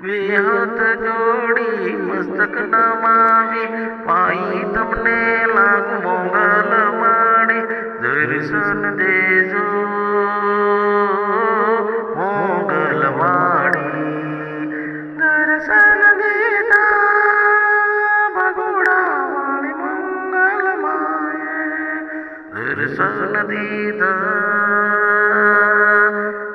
હાથ જોડી મસ્તક નમાવી પાઈ તમને લાખ મોગલ માડી દર્શન દેજો મોગલ માડી દર્શન દેતા ભગોડા વાળી મંગલ માયે દર્શન દીધા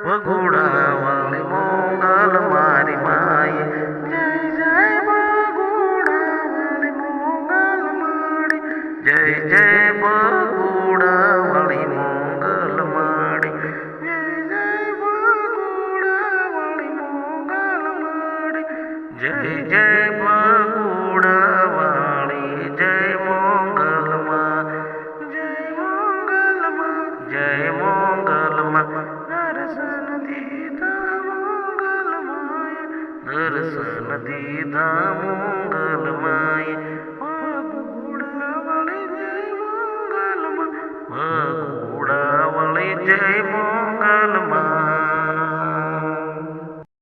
ભગોડા વાળી મંગલ મારી માયે જય જય ભગોડા વાળી મંગલ માડી જય જય ભગોડા વાળી મંગલ માડી જય જય ભગોડા વાળી મંગલ માડી જય જય ભગોડા વાળી જય મંગલ માં જય મંગલ માં જય મંગલ માં દર્શન દીધા મંગલ માય દર્શન દીધા